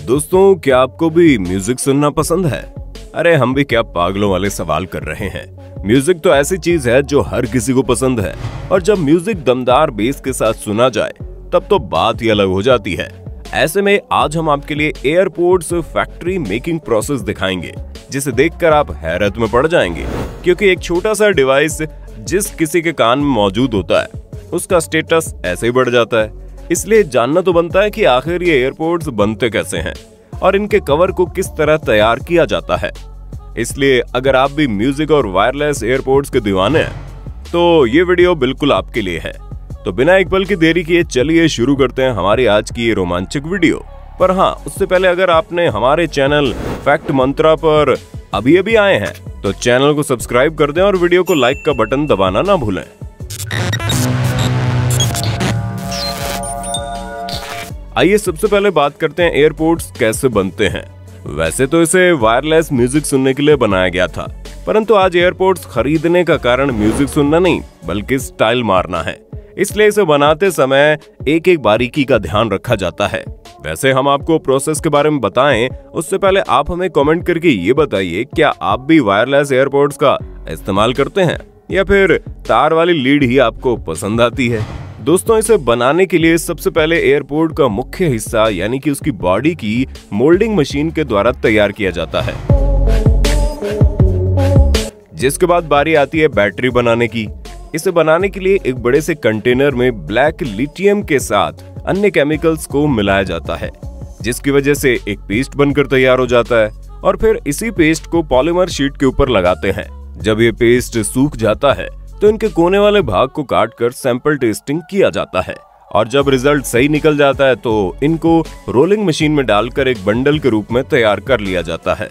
दोस्तों, क्या आपको भी म्यूजिक सुनना पसंद है? अरे हम भी क्या पागलों वाले सवाल कर रहे हैं। म्यूजिक तो ऐसी चीज है जो हर किसी को पसंद है, और जब म्यूजिक दमदार बेस के साथ सुना जाए तब तो बात ही अलग हो जाती है। ऐसे में आज हम आपके लिए एयरपोर्ट्स फैक्ट्री मेकिंग प्रोसेस दिखाएंगे, जिसे देखकर आप हैरत में पड़ जाएंगे, क्योंकि एक छोटा सा डिवाइस जिस किसी के कान में मौजूद होता है उसका स्टेटस ऐसे ही बढ़ जाता है। इसलिए जानना तो बनता है कि आखिर ये एयरपोर्ट्स बनते कैसे हैं और इनके कवर को किस तरह तैयार किया जाता है। इसलिए अगर आप भी म्यूजिक और वायरलेस एयरपोर्ट्स के दीवाने हैं तो ये वीडियो बिल्कुल आपके लिए है। तो बिना एक पल की देरी किए चलिए शुरू करते हैं हमारी आज की ये रोमांचक वीडियो। पर हाँ, उससे पहले अगर आपने हमारे चैनल फैक्ट मंत्रा पर अभी आए हैं तो चैनल को सब्सक्राइब कर दें और वीडियो को लाइक का बटन दबाना ना भूलें। आइए सबसे पहले बात करते हैं एयरपोर्ट्स कैसे बनते हैं। वैसे तो इसे वायरलेस म्यूजिक सुनने के लिए बनाया गया था, परंतु आज एयरपोर्ट्स खरीदने का कारण म्यूजिक सुनना नहीं बल्कि स्टाइल मारना है। इसलिए इसे बनाते समय एक एक बारीकी का ध्यान रखा जाता है। वैसे हम आपको प्रोसेस के बारे में बताएं उससे पहले आप हमें कमेंट करके ये बताइए, क्या आप भी वायरलेस एयरपोर्ट्स का इस्तेमाल करते हैं या फिर तार वाली लीड ही आपको पसंद आती है? दोस्तों, इसे बनाने के लिए सबसे पहले एयरपोर्ट का मुख्य हिस्सा यानी कि उसकी बॉडी की मोल्डिंग मशीन के द्वारा तैयार किया जाता है, जिसके बाद बारी आती है बैटरी बनाने की। इसे बनाने के लिए एक बड़े से कंटेनर में ब्लैक लिथियम के साथ अन्य केमिकल्स को मिलाया जाता है, जिसकी वजह से एक पेस्ट बनकर तैयार हो जाता है और फिर इसी पेस्ट को पॉलीमर शीट के ऊपर लगाते हैं। जब ये पेस्ट सूख जाता है तो इनके कोने वाले भाग को काटकर सैंपल टेस्टिंग किया जाता है, और जब रिजल्ट सही निकल जाता है तो इनको रोलिंग मशीन में डालकर एक बंडल के रूप में तैयार कर लिया जाता है।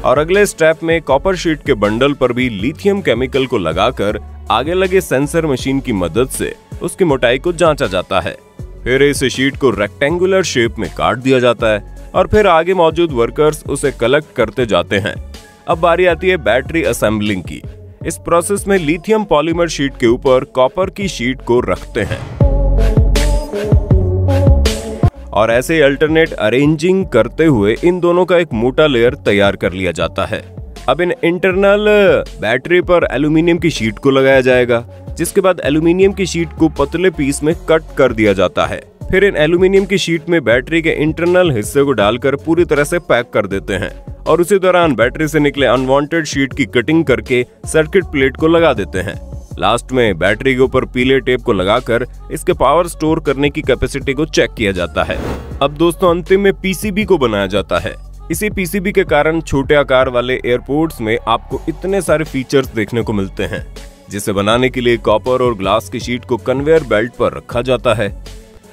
और अगले स्टेप में कॉपर शीट के बंडल पर भी लिथियम केमिकल को लगाकर आगे लगे सेंसर मशीन की मदद से उसकी मोटाई को जांचा जाता है। फिर इस शीट को रेक्टेंगुलर शेप में काट दिया जाता है और फिर आगे मौजूद वर्कर्स उसे कलेक्ट करते जाते हैं। अब बारी आती है बैटरी असेंबलिंग की। इस प्रोसेस में लिथियम पॉलीमर शीट के ऊपर कॉपर की शीट को रखते हैं और ऐसे अल्टरनेट अरेंजिंग करते हुए इन दोनों का एक मोटा लेयर तैयार कर लिया जाता है। अब इन इंटरनल बैटरी पर एल्यूमिनियम की शीट को लगाया जाएगा, जिसके बाद एल्यूमिनियम की शीट को पतले पीस में कट कर दिया जाता है। फिर इन एल्यूमिनियम की शीट में बैटरी के इंटरनल हिस्से को डालकर पूरी तरह से पैक कर देते हैं और उसी दौरान बैटरी से निकले अनवांटेड शीट की कटिंग करके सर्किट प्लेट को लगा देते हैं। लास्ट में बैटरी के ऊपर पीले टेप को लगाकर इसके पावर स्टोर करने की कैपेसिटी को चेक किया जाता है। अब दोस्तों, अंतिम में पीसीबी को बनाया जाता है। इसी पीसीबी के कारण छोटे आकार वाले एयरपोर्ट्स में आपको इतने सारे फीचर्स देखने को मिलते हैं, जिसे बनाने के लिए कॉपर और ग्लास की शीट को कन्वेयर बेल्ट पर रखा जाता है।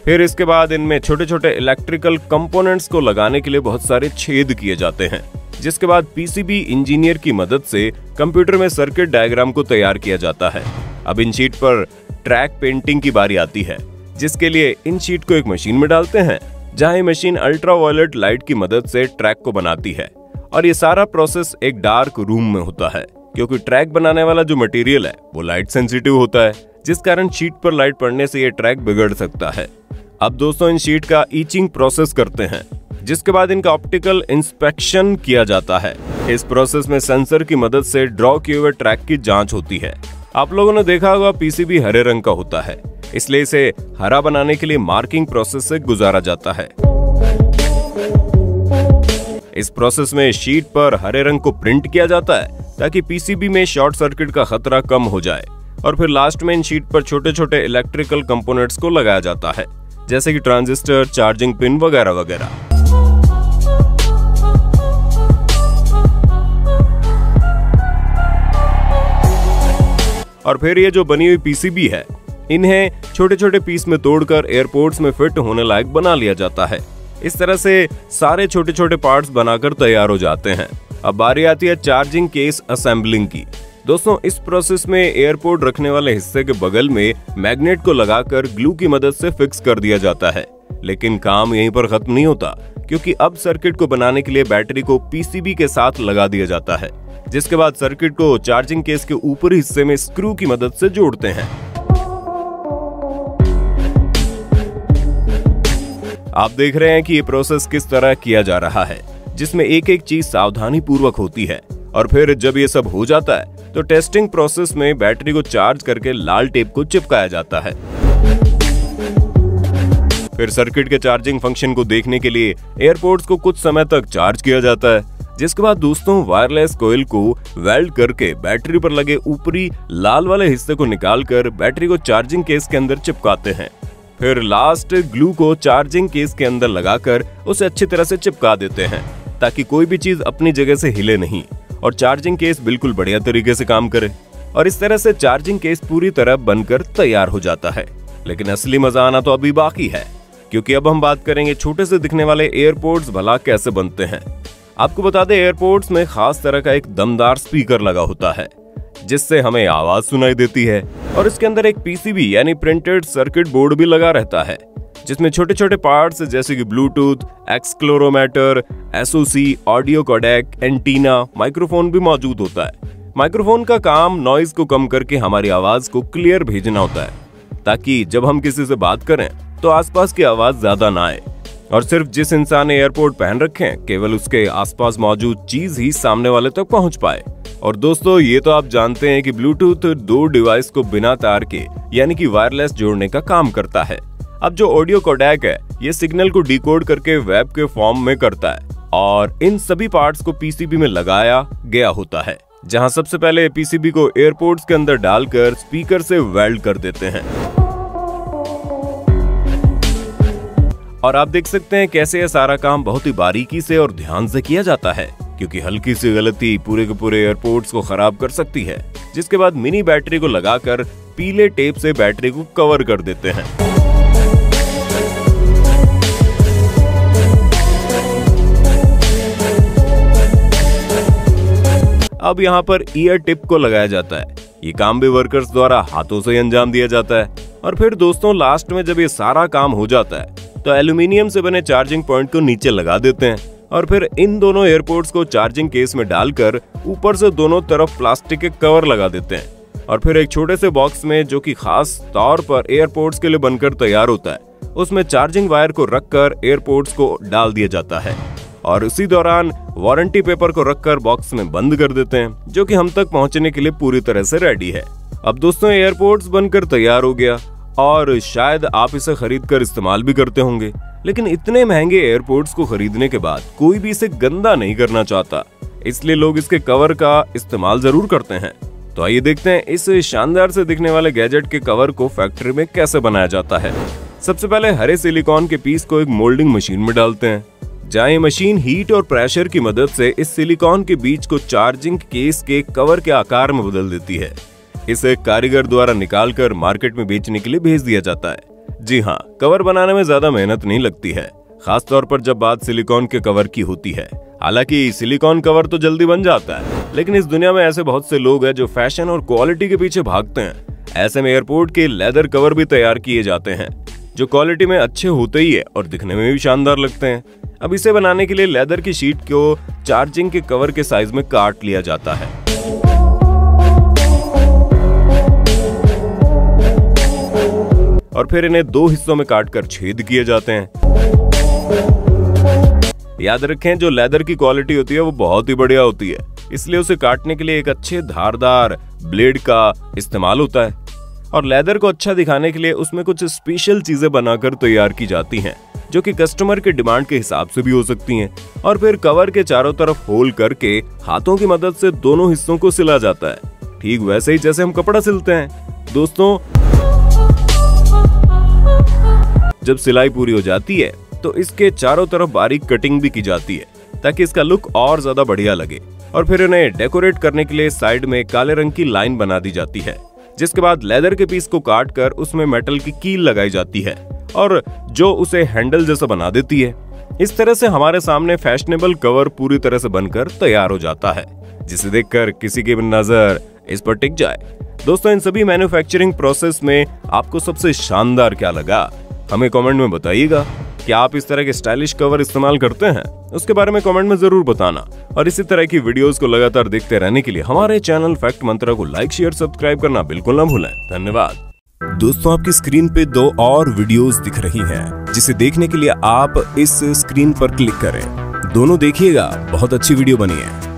फिर इसके बाद इनमें छोटे छोटे इलेक्ट्रिकल कंपोनेंट्स को लगाने के लिए बहुत सारे छेद किए जाते हैं, जिसके बाद पीसीबी इंजीनियर की मदद से कंप्यूटर में सर्किट डायग्राम को तैयार किया जाता है। अब इन शीट पर ट्रैक पेंटिंग की बारी आती है, जिसके लिए इन शीट को एक मशीन में डालते हैं, जहां ये मशीन अल्ट्रावायलेट लाइट की मदद से ट्रैक को बनाती है। और ये सारा प्रोसेस एक डार्क रूम में होता है, क्योंकि ट्रैक बनाने वाला जो मटेरियल है वो लाइट सेंसिटिव होता है, जिस कारण शीट पर लाइट पड़ने से ये ट्रैक बिगड़ सकता है। अब दोस्तों, इन शीट का ईचिंग प्रोसेस करते हैं, जिसके बाद इनका ऑप्टिकल इंस्पेक्शन किया जाता है। इस प्रोसेस में सेंसर की मदद से ड्रॉ किए हुए ट्रैक की जांच होती है। आप लोगों ने देखा होगा पीसीबी हरे रंग का होता है, इसलिए इसे हरा बनाने के लिए मार्किंग प्रोसेस से गुजारा जाता है। इस प्रोसेस में शीट पर हरे रंग को प्रिंट किया जाता है ताकि पीसीबी में शॉर्ट सर्किट का खतरा कम हो जाए, और फिर लास्ट में इन शीट पर छोटे छोटे इलेक्ट्रिकल कंपोनेंट्स को लगाया जाता है, जैसे कि ट्रांजिस्टर, चार्जिंग पिन वगैरह वगैरह। और फिर ये जो बनी हुई पीसीबी है, इन्हें छोटे छोटे पीस में तोड़कर एयरपोर्ट्स में फिट होने लायक बना लिया जाता है। इस तरह से सारे छोटे छोटे पार्ट्स बनाकर तैयार हो जाते हैं। अब बारी आती है चार्जिंग केस असेंबलिंग की। दोस्तों, इस प्रोसेस में एयरपोर्ट रखने वाले हिस्से के बगल में मैग्नेट को लगाकर ग्लू की मदद से फिक्स कर दिया जाता है। लेकिन काम यहीं पर खत्म नहीं होता, क्योंकि अब सर्किट को बनाने के लिए बैटरी को पीसीबी के साथ लगा दिया जाता है, जिसके बाद सर्किट को चार्जिंग केस के ऊपरी हिस्से में स्क्रू की मदद से जोड़ते हैं। आप देख रहे हैं कि ये प्रोसेस किस तरह किया जा रहा है, जिसमें एक एक चीज सावधानी पूर्वक होती है। और फिर जब ये सब हो जाता है तो टेस्टिंग प्रोसेस में बैटरी को चार्ज करके लाल टेप को चिपकाया जाता है। फिर सर्किट के चार्जिंग फंक्शन को देखने के लिए एयरपोर्ट्स को कुछ समय तक चार्ज किया जाता है, जिसके बाद दोस्तों वायरलेस कॉइल को वेल्ड करके बैटरी पर लगे ऊपरी लाल वाले हिस्से को निकालकर बैटरी को चार्जिंग केस के अंदर चिपकाते हैं। फिर लास्ट ग्लू को चार्जिंग केस के अंदर लगाकर उसे अच्छी तरह से चिपका देते हैं ताकि कोई भी चीज अपनी जगह से हिले नहीं और चार्जिंग केस बिल्कुल बढ़िया तरीके से काम करे। और इस तरह से चार्जिंग केस पूरी तरह बनकर तैयार हो जाता है। लेकिन असली मजा आना तो अभी बाकी है, क्योंकि अब हम बात करेंगे छोटे से दिखने वाले एयरपोर्ट्स भला कैसे बनते हैं। आपको बता दें, एयरपोर्ट्स में खास तरह का एक दमदार स्पीकर लगा होता है जिससे हमें आवाज सुनाई देती है, और इसके अंदर एक पीसीबी यानी प्रिंटेड सर्किट बोर्ड भी लगा रहता है, जिसमें छोटे छोटे पार्ट्स जैसे कि Bluetooth, accelerometer, SOC, audio codec, antenna, microphone भी मौजूद होता है। माइक्रोफोन का काम नॉइज को कम करके हमारी आवाज को क्लियर भेजना होता है, ताकि जब हम किसी से बात करें तो आसपास की आवाज ज्यादा ना आए और सिर्फ जिस इंसान ने एयरपोर्ट पहन रखे हैं केवल उसके आसपास मौजूद चीज ही सामने वाले तक पहुंच पाए। और दोस्तों, ये तो आप जानते हैं कि ब्लूटूथ दो डिवाइस को बिना तार के यानी कि वायरलेस जोड़ने का काम करता है। अब जो ऑडियो कोडेक है, ये सिग्नल को डिकोड करके वेब के फॉर्म में करता है और इन सभी पार्ट्स को पीसीबी में लगाया गया होता है, जहां सबसे पहले पीसीबी को एयरपोर्ट्स के अंदर डालकर स्पीकर से वेल्ड कर देते हैं। और आप देख सकते हैं कैसे यह सारा काम बहुत ही बारीकी से और ध्यान से किया जाता है, क्योंकि हल्की सी गलती पूरे के पूरे एयरपोर्ट्स को खराब कर सकती है। जिसके बाद मिनी बैटरी को लगाकर पीले टेप से बैटरी को कवर कर देते हैं। अब यहाँ पर ईयर टिप को लगाया जाता है। ये काम भी वर्कर्स द्वारा हाथों से अंजाम दिया जाता है। और फिर दोस्तों, लास्ट में जब ये सारा काम हो जाता है तो एल्यूमिनियम से बने चार्जिंग पॉइंट को नीचे लगा देते हैं और फिर इन दोनों एयरपोर्ट्स को चार्जिंग केस में डालकर ऊपर से दोनों तरफ प्लास्टिक के कवर लगा देते हैं। और फिर एक छोटे से बॉक्स में, जो कि खास तौर पर एयरपोर्ट्स के लिए बनकर तैयार होता है, उसमें चार्जिंग वायर को रखकर एयरपोर्ट्स को डाल दिया जाता है और उसी दौरान वारंटी पेपर को रखकर बॉक्स में बंद कर देते हैं, जो कि हम तक पहुंचने के लिए पूरी तरह से रेडी है। अब दोस्तों, एयरपोर्ट्स बनकर तैयार हो गया और शायद आप इसे खरीद कर इस्तेमाल भी करते होंगे, लेकिन इतने महंगे एयरपोर्ट्स को खरीदने के बाद कोई भी इसे गंदा नहीं करना चाहता, इसलिए लोग इसके कवर का इस्तेमाल जरूर करते हैं। तो आइए देखते हैं इस शानदार से दिखने वाले गैजेट के कवर को फैक्ट्री में कैसे बनाया जाता है। सबसे पहले हरे सिलिकॉन के पीस को एक मोल्डिंग मशीन में डालते हैं, जहां ये मशीन हीट और प्रेशर की मदद से इस सिलिकॉन के बीच को चार्जिंग केस के कवर के आकार में बदल देती है। इसे कारीगर द्वारा निकालकर मार्केट में बेचने के लिए भेज दिया जाता है। जी हाँ, कवर बनाने में ज्यादा मेहनत नहीं लगती है, खास तौर पर जब बात सिलिकॉन के कवर की होती है। हालांकि सिलिकॉन कवर तो जल्दी बन जाता है, लेकिन इस दुनिया में ऐसे बहुत से लोग हैं जो फैशन और क्वालिटी के पीछे भागते हैं। ऐसे में एयरपोर्ट के लेदर कवर भी तैयार किए जाते हैं, जो क्वालिटी में अच्छे होते ही है और दिखने में भी शानदार लगते हैं। अब इसे बनाने के लिए लेदर की शीट को चार्जिंग के कवर के साइज में काट लिया जाता है। और फिर इन्हें दो हिस्सों में काटकर छेद किए जाते हैं। याद रखें, जो लेदर की क्वालिटी होती है वो बहुत ही बढ़िया होती है, इसलिए उसे काटने के लिए एक अच्छे धारदार ब्लेड का इस्तेमाल होता है। और लेदर को अच्छा दिखाने के लिए उसमें कुछ स्पेशल चीजें बनाकर तैयार की जाती हैं, जो कि कस्टमर के डिमांड के हिसाब से भी हो सकती हैं। और फिर कवर के चारों तरफ होल करके हाथों की मदद से दोनों हिस्सों को सिला जाता है, ठीक वैसे ही जैसे हम कपड़ा सिलते हैं। दोस्तों, जब सिलाई पूरी हो जाती है तो इसके चारों तरफ बारीक कटिंग भी की जाती है, ताकि इसका लुक और ज्यादा बढ़िया लगे। और फिर इन्हें डेकोरेट करने के लिए साइड में काले रंग की लाइन बना दी जाती है, जिसके बाद लेदर के पीस को काट कर उसमें मेटल की कील लगाई जाती है और जो उसे हैंडल जैसा बना देती है। इस तरह से हमारे सामने फैशनेबल कवर पूरी तरह से बनकर तैयार हो जाता है, जिसे देखकर किसी की भी नजर इस पर टिक जाए। दोस्तों, इन सभी मैन्युफैक्चरिंग प्रोसेस में आपको सबसे शानदार क्या लगा, हमें कमेंट में बताइएगा। क्या आप इस तरह के स्टाइलिश कवर इस्तेमाल करते हैं? उसके बारे में कमेंट में जरूर बताना। और इसी तरह की वीडियोस को लगातार देखते रहने के लिए हमारे चैनल फैक्ट मंत्रा को लाइक, शेयर, सब्सक्राइब करना बिल्कुल ना भूलें। धन्यवाद। दोस्तों, आपकी स्क्रीन पे 2 और वीडियोस दिख रही हैं, जिसे देखने के लिए आप इस स्क्रीन पर क्लिक करें। दोनों देखिएगा, बहुत अच्छी वीडियो बनी है।